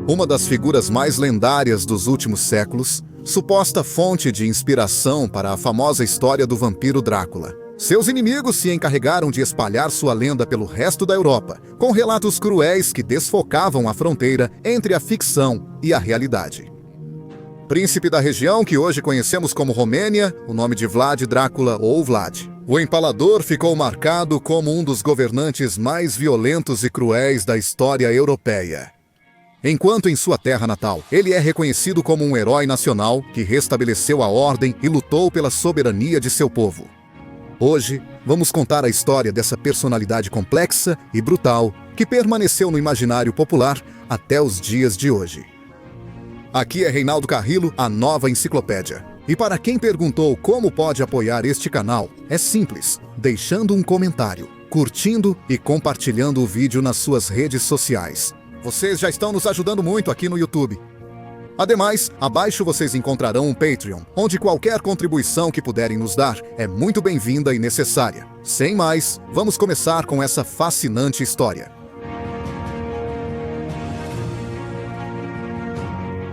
Uma das figuras mais lendárias dos últimos séculos, suposta fonte de inspiração para a famosa história do vampiro Drácula. Seus inimigos se encarregaram de espalhar sua lenda pelo resto da Europa, com relatos cruéis que desfocavam a fronteira entre a ficção e a realidade. Príncipe da região que hoje conhecemos como Romênia, o nome de Vlad Drácula ou Vlad. O Empalador ficou marcado como um dos governantes mais violentos e cruéis da história europeia. Enquanto em sua terra natal, ele é reconhecido como um herói nacional que restabeleceu a ordem e lutou pela soberania de seu povo. Hoje, vamos contar a história dessa personalidade complexa e brutal que permaneceu no imaginário popular até os dias de hoje. Aqui é Reinaldo Carrillo, a nova enciclopédia. E para quem perguntou como pode apoiar este canal, é simples, deixando um comentário, curtindo e compartilhando o vídeo nas suas redes sociais. Vocês já estão nos ajudando muito aqui no YouTube. Ademais, abaixo vocês encontrarão um Patreon, onde qualquer contribuição que puderem nos dar é muito bem-vinda e necessária. Sem mais, vamos começar com essa fascinante história.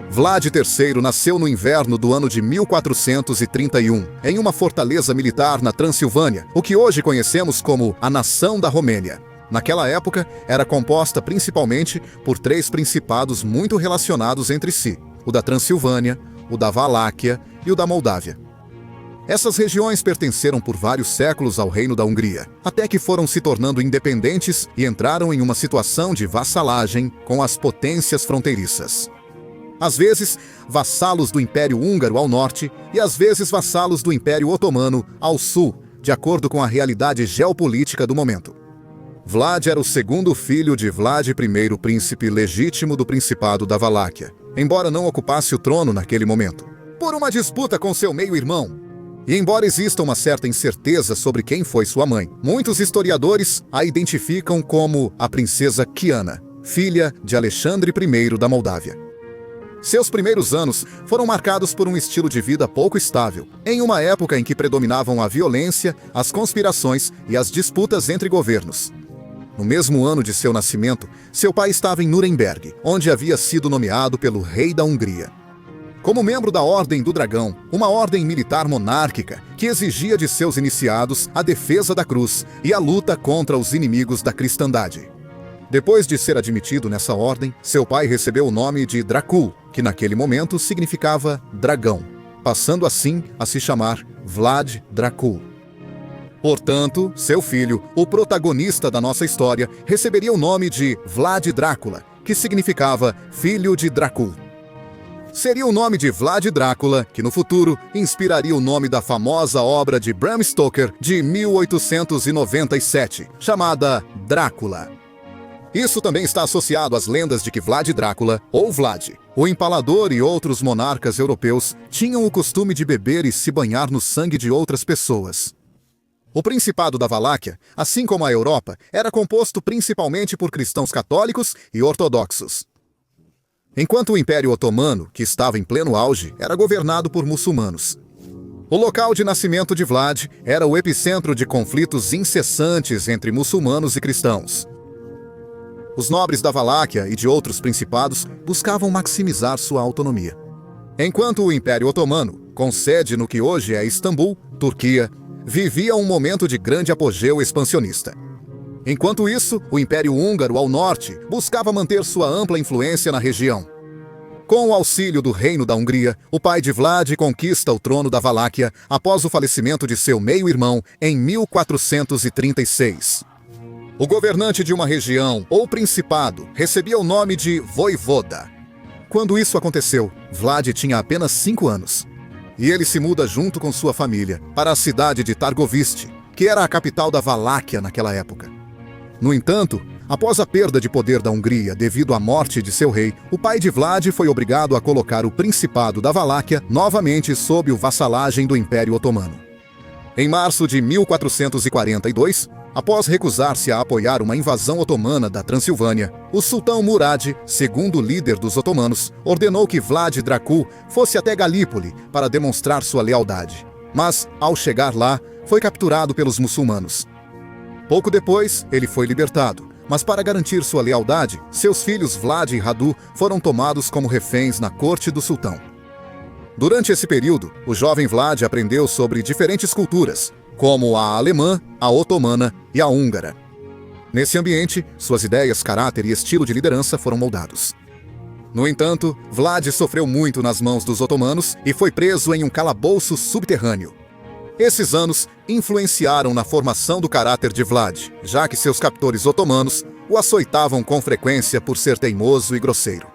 Vlad III nasceu no inverno do ano de 1431, em uma fortaleza militar na Transilvânia, o que hoje conhecemos como a Nação da Romênia. Naquela época, era composta principalmente por 3 principados muito relacionados entre si: o da Transilvânia, o da Valáquia e o da Moldávia. Essas regiões pertenceram por vários séculos ao Reino da Hungria, até que foram se tornando independentes e entraram em uma situação de vassalagem com as potências fronteiriças. Às vezes, vassalos do Império Húngaro ao norte e às vezes vassalos do Império Otomano ao sul, de acordo com a realidade geopolítica do momento. Vlad era o segundo filho de Vlad I, príncipe legítimo do Principado da Valáquia, embora não ocupasse o trono naquele momento, por uma disputa com seu meio-irmão. E embora exista uma certa incerteza sobre quem foi sua mãe, muitos historiadores a identificam como a princesa Kiana, filha de Alexandre I da Moldávia. Seus primeiros anos foram marcados por um estilo de vida pouco estável, em uma época em que predominavam a violência, as conspirações e as disputas entre governos. No mesmo ano de seu nascimento, seu pai estava em Nuremberg, onde havia sido nomeado pelo rei da Hungria. Como membro da Ordem do Dragão, uma ordem militar monárquica que exigia de seus iniciados a defesa da cruz e a luta contra os inimigos da cristandade. Depois de ser admitido nessa ordem, seu pai recebeu o nome de Dracul, que naquele momento significava dragão, passando assim a se chamar Vlad Dracul. Portanto, seu filho, o protagonista da nossa história, receberia o nome de Vlad Drácula, que significava filho de Dracul. Seria o nome de Vlad Drácula que no futuro inspiraria o nome da famosa obra de Bram Stoker de 1897, chamada Drácula. Isso também está associado às lendas de que Vlad Drácula, ou Vlad, o Empalador e outros monarcas europeus tinham o costume de beber e se banhar no sangue de outras pessoas. O Principado da Valáquia, assim como a Europa, era composto principalmente por cristãos católicos e ortodoxos. Enquanto o Império Otomano, que estava em pleno auge, era governado por muçulmanos. O local de nascimento de Vlad era o epicentro de conflitos incessantes entre muçulmanos e cristãos. Os nobres da Valáquia e de outros principados buscavam maximizar sua autonomia. Enquanto o Império Otomano, com sede no que hoje é Istambul, Turquia, vivia um momento de grande apogeu expansionista. Enquanto isso, o Império Húngaro ao norte buscava manter sua ampla influência na região. Com o auxílio do Reino da Hungria, o pai de Vlad conquista o trono da Valáquia após o falecimento de seu meio-irmão em 1436. O governante de uma região ou principado recebia o nome de voivoda. Quando isso aconteceu, Vlad tinha apenas 5 anos. E ele se muda junto com sua família para a cidade de Targoviste, que era a capital da Valáquia naquela época. No entanto, após a perda de poder da Hungria devido à morte de seu rei, o pai de Vlad foi obrigado a colocar o Principado da Valáquia novamente sob a vassalagem do Império Otomano. Em março de 1442, após recusar-se a apoiar uma invasão otomana da Transilvânia, o sultão Murad, segundo líder dos otomanos, ordenou que Vlad Dracul fosse até Galípoli para demonstrar sua lealdade. Mas, ao chegar lá, foi capturado pelos muçulmanos. Pouco depois, ele foi libertado, Mas para garantir sua lealdade, seus filhos Vlad e Radu foram tomados como reféns na corte do sultão. Durante esse período, o jovem Vlad aprendeu sobre diferentes culturas, como a alemã, a otomana e a húngara. Nesse ambiente, suas ideias, caráter e estilo de liderança foram moldados. No entanto, Vlad sofreu muito nas mãos dos otomanos e foi preso em um calabouço subterrâneo. Esses anos influenciaram na formação do caráter de Vlad, já que seus captores otomanos o açoitavam com frequência por ser teimoso e grosseiro.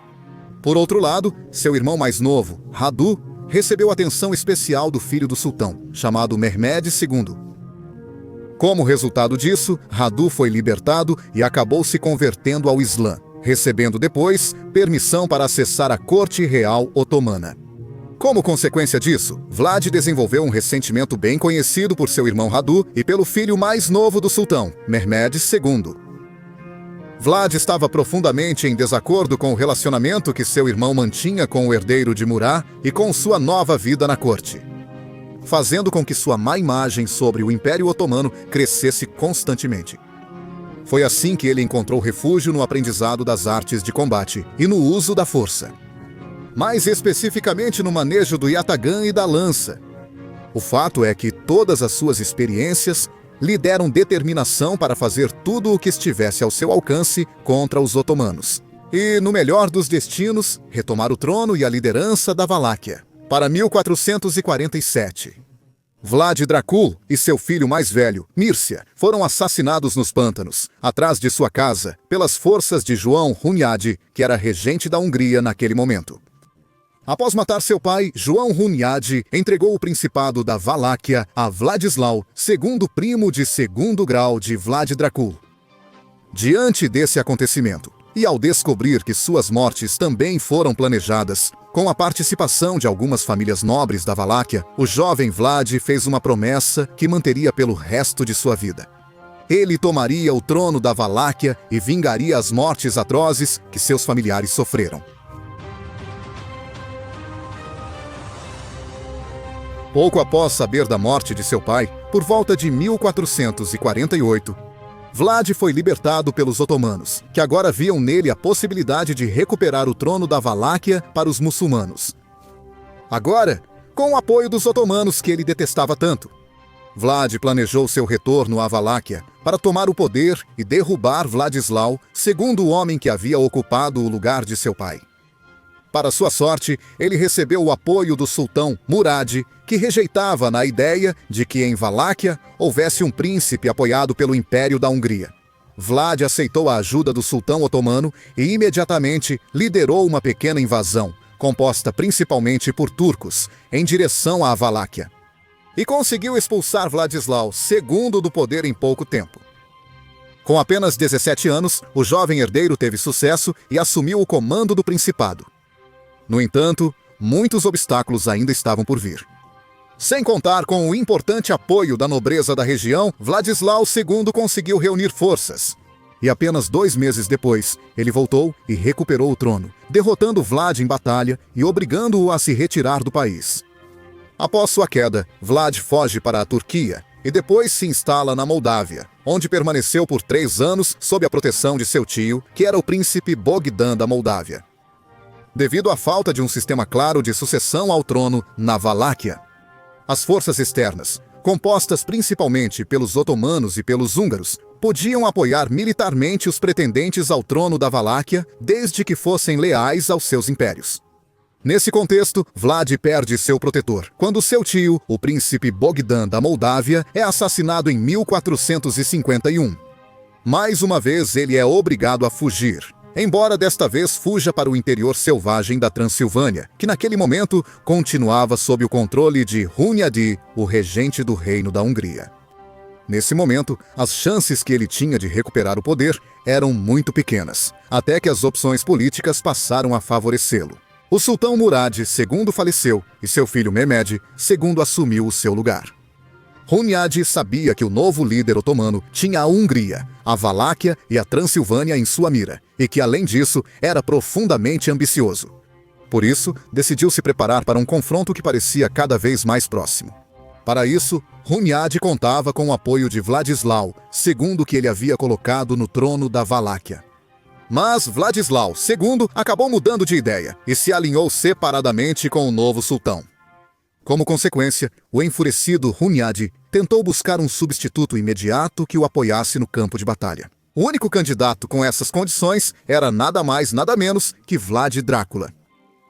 Por outro lado, seu irmão mais novo, Radu, recebeu atenção especial do filho do sultão, chamado Mehmed II. Como resultado disso, Radu foi libertado e acabou se convertendo ao Islã, recebendo depois permissão para acessar a corte real otomana. Como consequência disso, Vlad desenvolveu um ressentimento bem conhecido por seu irmão Radu e pelo filho mais novo do sultão, Mehmed II. Vlad estava profundamente em desacordo com o relacionamento que seu irmão mantinha com o herdeiro de Murad e com sua nova vida na corte, fazendo com que sua má imagem sobre o Império Otomano crescesse constantemente. Foi assim que ele encontrou refúgio no aprendizado das artes de combate e no uso da força. Mais especificamente no manejo do yatagã e da lança. O fato é que todas as suas experiências lhe deram determinação para fazer tudo o que estivesse ao seu alcance contra os otomanos. E, no melhor dos destinos, retomar o trono e a liderança da Valáquia. Para 1447. Vlad Dracul e seu filho mais velho, Mircea, foram assassinados nos pântanos, atrás de sua casa, pelas forças de João Hunyadi, que era regente da Hungria naquele momento. Após matar seu pai, João Hunyadi entregou o principado da Valáquia a Vladislau, segundo primo de segundo grau de Vlad Dracul. Diante desse acontecimento, e ao descobrir que suas mortes também foram planejadas, com a participação de algumas famílias nobres da Valáquia, o jovem Vlad fez uma promessa que manteria pelo resto de sua vida. Ele tomaria o trono da Valáquia e vingaria as mortes atrozes que seus familiares sofreram. Pouco após saber da morte de seu pai, por volta de 1448, Vlad foi libertado pelos otomanos, que agora viam nele a possibilidade de recuperar o trono da Valáquia para os muçulmanos. Agora, com o apoio dos otomanos que ele detestava tanto, Vlad planejou seu retorno à Valáquia para tomar o poder e derrubar Vladislau, segundo o homem que havia ocupado o lugar de seu pai. Para sua sorte, ele recebeu o apoio do sultão Murad, que rejeitava a ideia de que em Valáquia houvesse um príncipe apoiado pelo Império da Hungria. Vlad aceitou a ajuda do sultão otomano e imediatamente liderou uma pequena invasão, composta principalmente por turcos, em direção à Valáquia. E conseguiu expulsar Vladislau II do poder em pouco tempo. Com apenas 17 anos, o jovem herdeiro teve sucesso e assumiu o comando do principado. No entanto, muitos obstáculos ainda estavam por vir. Sem contar com o importante apoio da nobreza da região, Vladislau II conseguiu reunir forças. E apenas 2 meses depois, ele voltou e recuperou o trono, derrotando Vlad em batalha e obrigando-o a se retirar do país. Após sua queda, Vlad foge para a Turquia e depois se instala na Moldávia, onde permaneceu por 3 anos sob a proteção de seu tio, que era o príncipe Bogdan da Moldávia. Devido à falta de um sistema claro de sucessão ao trono na Valáquia, as forças externas, compostas principalmente pelos otomanos e pelos húngaros, podiam apoiar militarmente os pretendentes ao trono da Valáquia, desde que fossem leais aos seus impérios. Nesse contexto, Vlad perde seu protetor, quando seu tio, o príncipe Bogdan da Moldávia, é assassinado em 1451. Mais uma vez, ele é obrigado a fugir, embora desta vez fuja para o interior selvagem da Transilvânia, que naquele momento continuava sob o controle de Hunyadi, o regente do Reino da Hungria. Nesse momento, as chances que ele tinha de recuperar o poder eram muito pequenas, até que as opções políticas passaram a favorecê-lo. O sultão Murad II faleceu e seu filho Mehmed II assumiu o seu lugar. Hunyadi sabia que o novo líder otomano tinha a Hungria, a Valáquia e a Transilvânia em sua mira, e que, além disso, era profundamente ambicioso. Por isso, decidiu se preparar para um confronto que parecia cada vez mais próximo. Para isso, Hunyadi contava com o apoio de Vladislau, segundo que ele havia colocado no trono da Valáquia. Mas Vladislau II acabou mudando de ideia e se alinhou separadamente com o novo sultão. Como consequência, o enfurecido Hunyadi tentou buscar um substituto imediato que o apoiasse no campo de batalha. O único candidato com essas condições era nada mais nada menos que Vlad Drácula.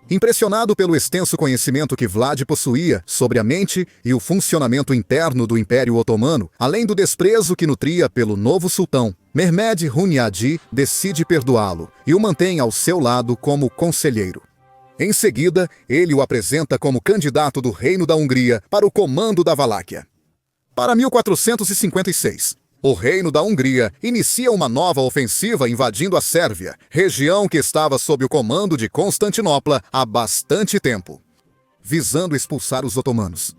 Impressionado pelo extenso conhecimento que Vlad possuía sobre a mente e o funcionamento interno do Império Otomano, além do desprezo que nutria pelo novo sultão, Mehmed Hunyadi decide perdoá-lo e o mantém ao seu lado como conselheiro. Em seguida, ele o apresenta como candidato do Reino da Hungria para o comando da Valáquia. Para 1456, o Reino da Hungria inicia uma nova ofensiva invadindo a Sérvia, região que estava sob o comando de Constantinopla há bastante tempo, visando expulsar os otomanos.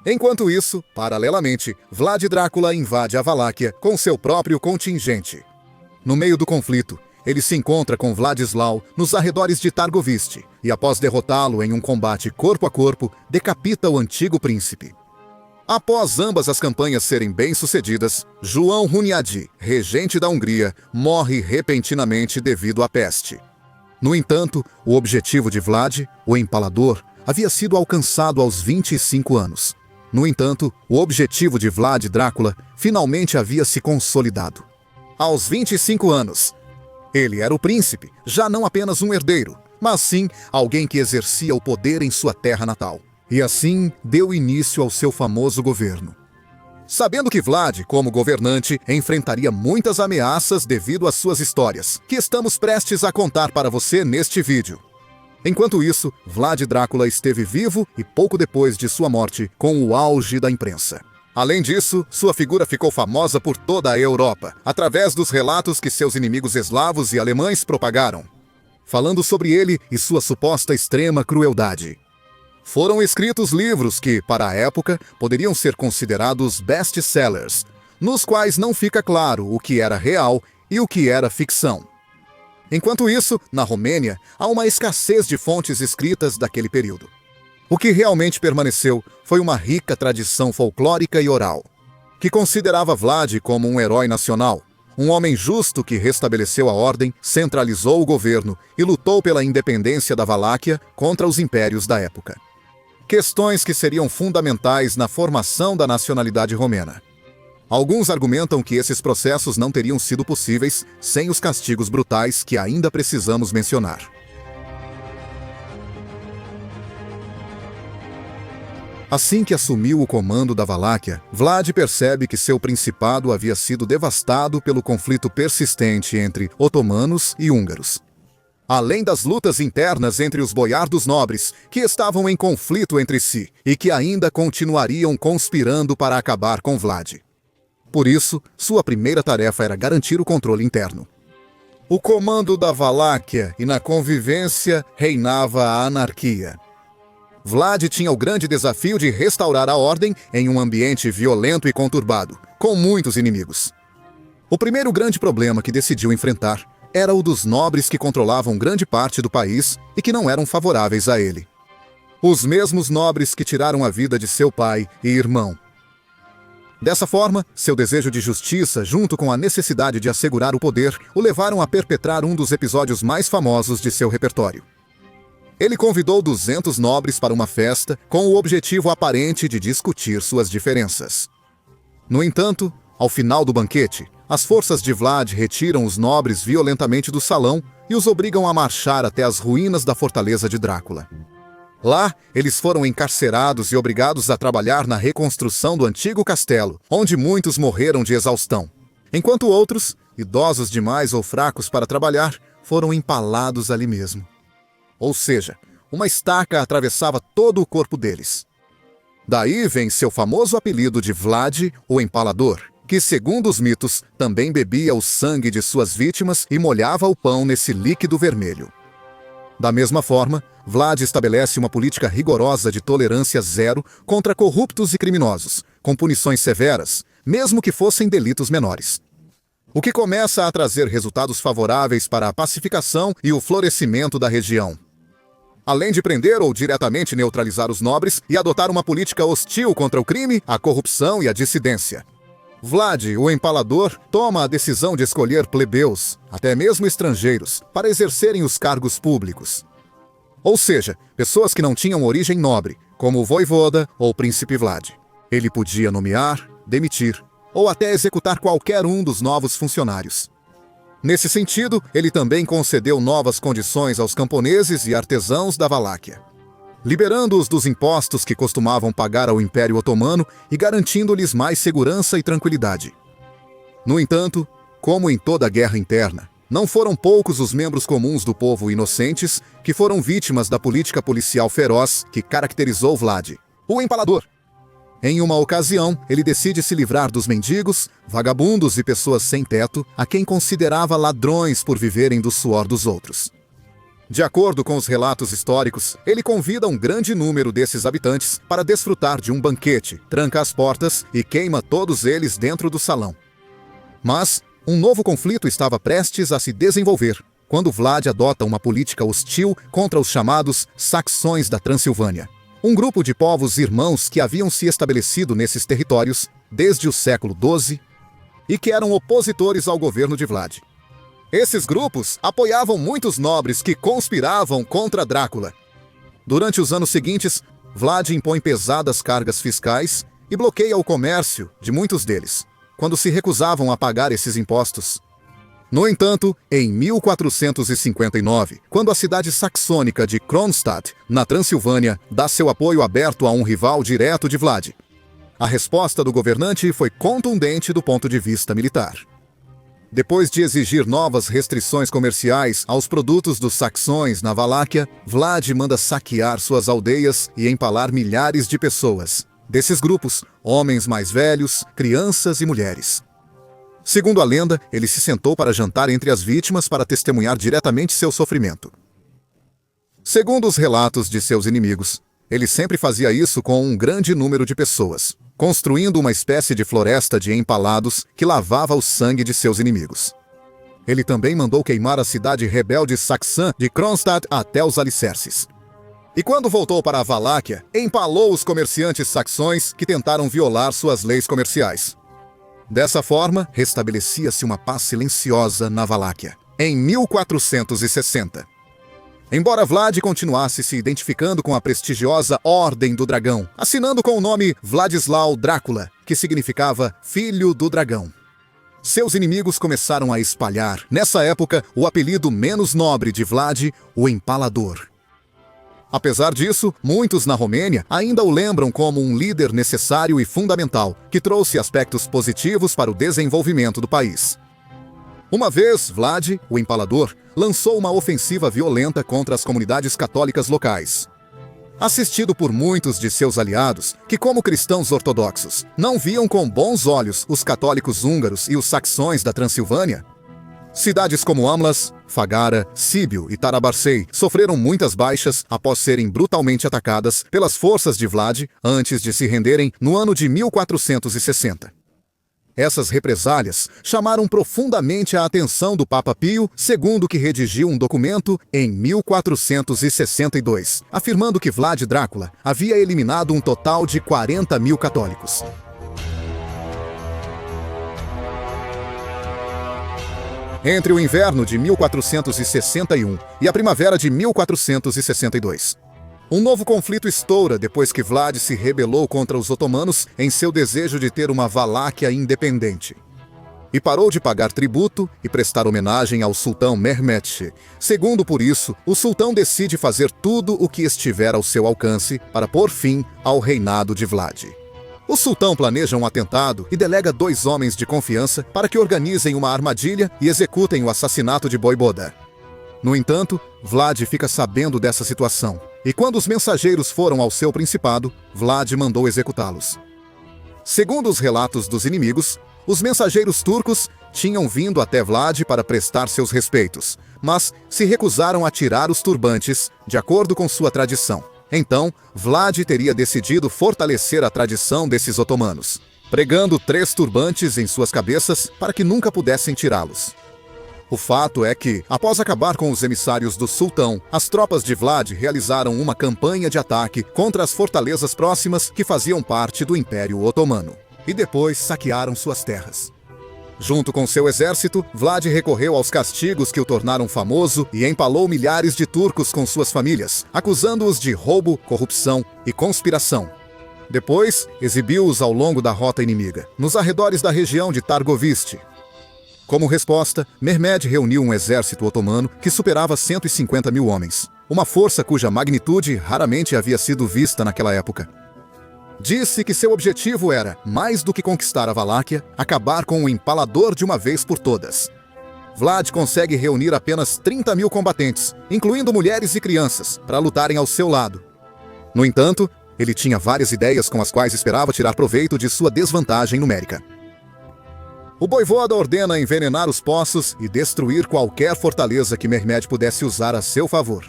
Enquanto isso, paralelamente, Vlad Drácula invade a Valáquia com seu próprio contingente. No meio do conflito, ele se encontra com Vladislau nos arredores de Targoviste e, após derrotá-lo em um combate corpo a corpo, decapita o antigo príncipe. Após ambas as campanhas serem bem-sucedidas, João Hunyadi, regente da Hungria, morre repentinamente devido à peste. No entanto, o objetivo de Vlad, o Empalador, havia sido alcançado aos 25 anos. No entanto, o objetivo de Vlad Drácula finalmente havia se consolidado. Aos 25 anos, ele era o príncipe, já não apenas um herdeiro, mas sim alguém que exercia o poder em sua terra natal. E assim deu início ao seu famoso governo. Sabendo que Vlad, como governante, enfrentaria muitas ameaças devido às suas histórias, que estamos prestes a contar para você neste vídeo. Enquanto isso, Vlad Drácula esteve vivo e pouco depois de sua morte, com o auge da imprensa. Além disso, sua figura ficou famosa por toda a Europa, através dos relatos que seus inimigos eslavos e alemães propagaram, falando sobre ele e sua suposta extrema crueldade. Foram escritos livros que, para a época, poderiam ser considerados best-sellers, nos quais não fica claro o que era real e o que era ficção. Enquanto isso, na Romênia, há uma escassez de fontes escritas daquele período. O que realmente permaneceu foi uma rica tradição folclórica e oral, que considerava Vlad como um herói nacional, um homem justo que restabeleceu a ordem, centralizou o governo e lutou pela independência da Valáquia contra os impérios da época. Questões que seriam fundamentais na formação da nacionalidade romena. Alguns argumentam que esses processos não teriam sido possíveis sem os castigos brutais que ainda precisamos mencionar. Assim que assumiu o comando da Valáquia, Vlad percebe que seu principado havia sido devastado pelo conflito persistente entre otomanos e húngaros. Além das lutas internas entre os boiardos nobres, que estavam em conflito entre si e que ainda continuariam conspirando para acabar com Vlad. Por isso, sua primeira tarefa era garantir o controle interno. O comando da Valáquia e na convivência reinava a anarquia. Vlad tinha o grande desafio de restaurar a ordem em um ambiente violento e conturbado, com muitos inimigos. O primeiro grande problema que decidiu enfrentar era o dos nobres que controlavam grande parte do país e que não eram favoráveis a ele. Os mesmos nobres que tiraram a vida de seu pai e irmão. Dessa forma, seu desejo de justiça, junto com a necessidade de assegurar o poder, o levaram a perpetrar um dos episódios mais famosos de seu repertório. Ele convidou 200 nobres para uma festa com o objetivo aparente de discutir suas diferenças. No entanto, ao final do banquete, as forças de Vlad retiram os nobres violentamente do salão e os obrigam a marchar até as ruínas da fortaleza de Drácula. Lá, eles foram encarcerados e obrigados a trabalhar na reconstrução do antigo castelo, onde muitos morreram de exaustão, enquanto outros, idosos demais ou fracos para trabalhar, foram empalados ali mesmo. Ou seja, uma estaca atravessava todo o corpo deles. Daí vem seu famoso apelido de Vlad, o Empalador, que, segundo os mitos, também bebia o sangue de suas vítimas e molhava o pão nesse líquido vermelho. Da mesma forma, Vlad estabelece uma política rigorosa de tolerância zero contra corruptos e criminosos, com punições severas, mesmo que fossem delitos menores. O que começa a trazer resultados favoráveis para a pacificação e o florescimento da região. além de prender ou diretamente neutralizar os nobres e adotar uma política hostil contra o crime, a corrupção e a dissidência. Vlad, o Empalador, toma a decisão de escolher plebeus, até mesmo estrangeiros, para exercerem os cargos públicos. Ou seja, pessoas que não tinham origem nobre, como o voivoda ou o príncipe Vlad. Ele podia nomear, demitir, ou até executar qualquer um dos novos funcionários. Nesse sentido, ele também concedeu novas condições aos camponeses e artesãos da Valáquia, liberando-os dos impostos que costumavam pagar ao Império Otomano e garantindo-lhes mais segurança e tranquilidade. No entanto, como em toda guerra interna, não foram poucos os membros comuns do povo inocentes que foram vítimas da política policial feroz que caracterizou Vlad, o Empalador. Em uma ocasião, ele decide se livrar dos mendigos, vagabundos e pessoas sem teto, a quem considerava ladrões por viverem do suor dos outros. De acordo com os relatos históricos, ele convida um grande número desses habitantes para desfrutar de um banquete, tranca as portas e queima todos eles dentro do salão. Mas um novo conflito estava prestes a se desenvolver, quando Vlad adota uma política hostil contra os chamados Saxões da Transilvânia, um grupo de povos irmãos que haviam se estabelecido nesses territórios desde o século XII e que eram opositores ao governo de Vlad. Esses grupos apoiavam muitos nobres que conspiravam contra Drácula. Durante os anos seguintes, Vlad impõe pesadas cargas fiscais e bloqueia o comércio de muitos deles, quando se recusavam a pagar esses impostos. No entanto, em 1459, quando a cidade saxônica de Kronstadt, na Transilvânia, dá seu apoio aberto a um rival direto de Vlad, a resposta do governante foi contundente do ponto de vista militar. Depois de exigir novas restrições comerciais aos produtos dos saxões na Valáquia, Vlad manda saquear suas aldeias e empalar milhares de pessoas. Desses grupos, homens mais velhos, crianças e mulheres. Segundo a lenda, ele se sentou para jantar entre as vítimas para testemunhar diretamente seu sofrimento. Segundo os relatos de seus inimigos, ele sempre fazia isso com um grande número de pessoas, construindo uma espécie de floresta de empalados que lavava o sangue de seus inimigos. Ele também mandou queimar a cidade rebelde saxã de Kronstadt até os alicerces. E quando voltou para a Valáquia, empalou os comerciantes saxões que tentaram violar suas leis comerciais. Dessa forma, restabelecia-se uma paz silenciosa na Valáquia, em 1460. Embora Vlad continuasse se identificando com a prestigiosa Ordem do Dragão, assinando com o nome Vladislau Drácula, que significava Filho do Dragão. Seus inimigos começaram a espalhar, nessa época, o apelido menos nobre de Vlad, o Empalador. Apesar disso, muitos na Romênia ainda o lembram como um líder necessário e fundamental, que trouxe aspectos positivos para o desenvolvimento do país. Uma vez, Vlad, o Empalador, lançou uma ofensiva violenta contra as comunidades católicas locais. Assistido por muitos de seus aliados, que como cristãos ortodoxos, não viam com bons olhos os católicos húngaros e os saxões da Transilvânia, cidades como Amlas, Fagara, Síbio e Tarabarcei sofreram muitas baixas após serem brutalmente atacadas pelas forças de Vlad antes de se renderem no ano de 1460. Essas represálias chamaram profundamente a atenção do Papa Pio II, que redigiu um documento em 1462, afirmando que Vlad Drácula havia eliminado um total de 40.000 católicos. Entre o inverno de 1461 e a primavera de 1462. Um novo conflito estoura depois que Vlad se rebelou contra os otomanos em seu desejo de ter uma Valáquia independente. E parou de pagar tributo e prestar homenagem ao sultão Mehmet. Segundo por isso, o sultão decide fazer tudo o que estiver ao seu alcance para pôr fim ao reinado de Vlad. O sultão planeja um atentado e delega 2 homens de confiança para que organizem uma armadilha e executem o assassinato de Voivoda. No entanto, Vlad fica sabendo dessa situação, e quando os mensageiros foram ao seu principado, Vlad mandou executá-los. Segundo os relatos dos inimigos, os mensageiros turcos tinham vindo até Vlad para prestar seus respeitos, mas se recusaram a tirar os turbantes, de acordo com sua tradição. Então, Vlad teria decidido fortalecer a tradição desses otomanos, pregando 3 turbantes em suas cabeças para que nunca pudessem tirá-los. O fato é que, após acabar com os emissários do sultão, as tropas de Vlad realizaram uma campanha de ataque contra as fortalezas próximas que faziam parte do Império Otomano, e depois saquearam suas terras. Junto com seu exército, Vlad recorreu aos castigos que o tornaram famoso e empalou milhares de turcos com suas famílias, acusando-os de roubo, corrupção e conspiração. Depois, exibiu-os ao longo da rota inimiga, nos arredores da região de Targoviste. Como resposta, Mehmed reuniu um exército otomano que superava 150 mil homens, uma força cuja magnitude raramente havia sido vista naquela época. Disse que seu objetivo era, mais do que conquistar a Valáquia, acabar com o Empalador de uma vez por todas. Vlad consegue reunir apenas 30 mil combatentes, incluindo mulheres e crianças, para lutarem ao seu lado. No entanto, ele tinha várias ideias com as quais esperava tirar proveito de sua desvantagem numérica. O voivoda ordena envenenar os poços e destruir qualquer fortaleza que Mehmed pudesse usar a seu favor.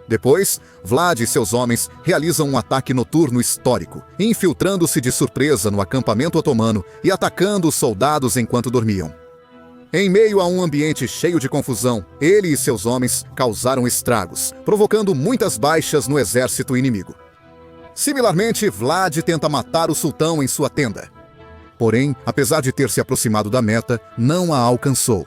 Depois, Vlad e seus homens realizam um ataque noturno histórico, infiltrando-se de surpresa no acampamento otomano e atacando os soldados enquanto dormiam. Em meio a um ambiente cheio de confusão, ele e seus homens causaram estragos, provocando muitas baixas no exército inimigo. Similarmente, Vlad tenta matar o sultão em sua tenda. Porém, apesar de ter se aproximado da meta, não a alcançou.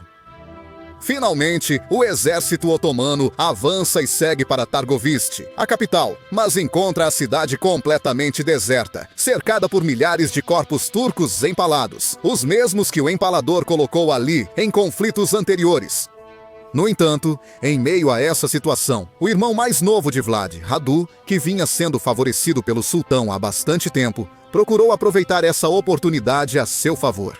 Finalmente, o exército otomano avança e segue para Targoviste, a capital, mas encontra a cidade completamente deserta, cercada por milhares de corpos turcos empalados, os mesmos que o empalador colocou ali em conflitos anteriores. No entanto, em meio a essa situação, o irmão mais novo de Vlad, Radu, que vinha sendo favorecido pelo sultão há bastante tempo, procurou aproveitar essa oportunidade a seu favor.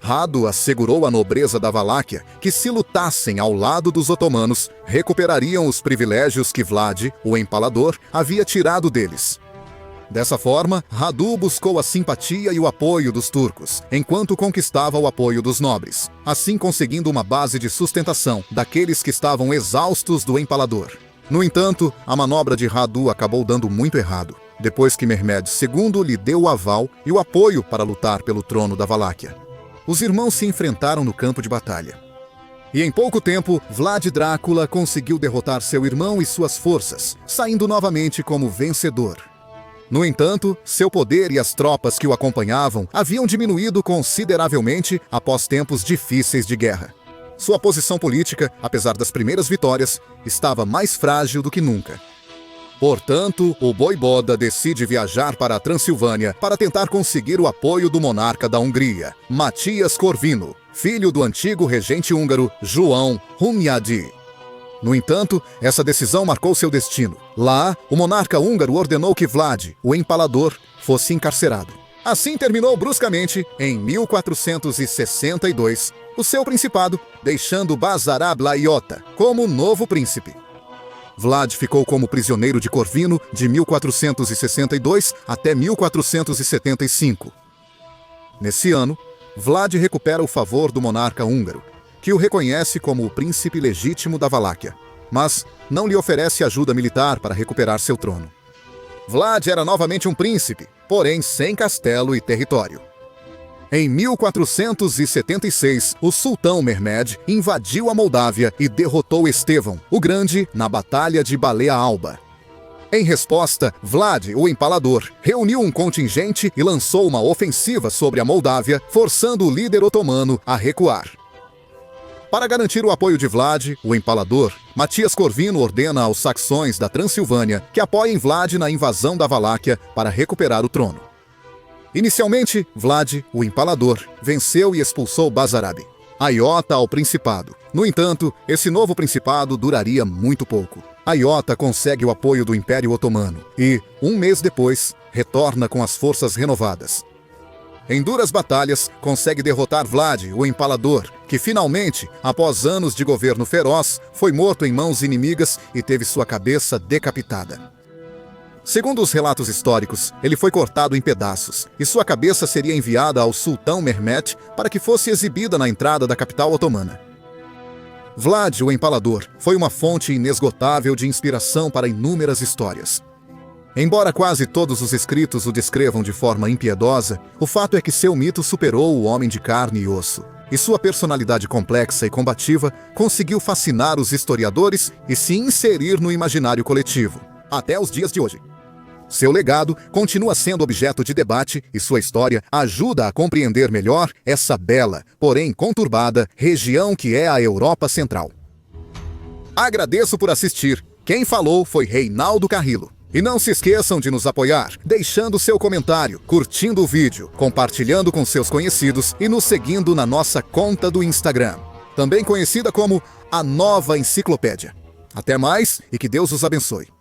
Radu assegurou à nobreza da Valáquia que, se lutassem ao lado dos otomanos, recuperariam os privilégios que Vlad, o empalador, havia tirado deles. Dessa forma, Radu buscou a simpatia e o apoio dos turcos, enquanto conquistava o apoio dos nobres, assim conseguindo uma base de sustentação daqueles que estavam exaustos do empalador. No entanto, a manobra de Radu acabou dando muito errado, depois que Mehmed II lhe deu o aval e o apoio para lutar pelo trono da Valáquia. Os irmãos se enfrentaram no campo de batalha. E em pouco tempo, Vlad Drácula conseguiu derrotar seu irmão e suas forças, saindo novamente como vencedor. No entanto, seu poder e as tropas que o acompanhavam haviam diminuído consideravelmente após tempos difíceis de guerra. Sua posição política, apesar das primeiras vitórias, estava mais frágil do que nunca. Portanto, o voivoda decide viajar para a Transilvânia para tentar conseguir o apoio do monarca da Hungria, Matias Corvino, filho do antigo regente húngaro João Hunyadi. No entanto, essa decisão marcou seu destino. Lá, o monarca húngaro ordenou que Vlad, o empalador, fosse encarcerado. Assim terminou bruscamente, em 1462, o seu principado, deixando Basarab Laiota como novo príncipe. Vlad ficou como prisioneiro de Corvino de 1462 até 1475. Nesse ano, Vlad recupera o favor do monarca húngaro, que o reconhece como o príncipe legítimo da Valáquia, mas não lhe oferece ajuda militar para recuperar seu trono. Vlad era novamente um príncipe, porém sem castelo e território. Em 1476, o sultão Mehmed invadiu a Moldávia e derrotou Estevão, o Grande, na Batalha de Baleia Alba. Em resposta, Vlad, o empalador, reuniu um contingente e lançou uma ofensiva sobre a Moldávia, forçando o líder otomano a recuar. Para garantir o apoio de Vlad, o empalador, Matias Corvino ordena aos saxões da Transilvânia que apoiem Vlad na invasão da Valáquia para recuperar o trono. Inicialmente, Vlad, o empalador, venceu e expulsou Basarab, a Iota ao principado. No entanto, esse novo principado duraria muito pouco. A Iota consegue o apoio do Império Otomano e, um mês depois, retorna com as forças renovadas. Em duras batalhas, consegue derrotar Vlad, o empalador, que finalmente, após anos de governo feroz, foi morto em mãos inimigas e teve sua cabeça decapitada. Segundo os relatos históricos, ele foi cortado em pedaços, e sua cabeça seria enviada ao sultão Mehmed para que fosse exibida na entrada da capital otomana. Vlad, o empalador, foi uma fonte inesgotável de inspiração para inúmeras histórias. Embora quase todos os escritos o descrevam de forma impiedosa, o fato é que seu mito superou o homem de carne e osso. e sua personalidade complexa e combativa conseguiu fascinar os historiadores e se inserir no imaginário coletivo, até os dias de hoje. Seu legado continua sendo objeto de debate e sua história ajuda a compreender melhor essa bela, porém conturbada, região que é a Europa Central. Agradeço por assistir. Quem falou foi Reinaldo Carrillo. E não se esqueçam de nos apoiar, deixando seu comentário, curtindo o vídeo, compartilhando com seus conhecidos e nos seguindo na nossa conta do Instagram, também conhecida como A Nova Enciclopédia. Até mais e que Deus os abençoe.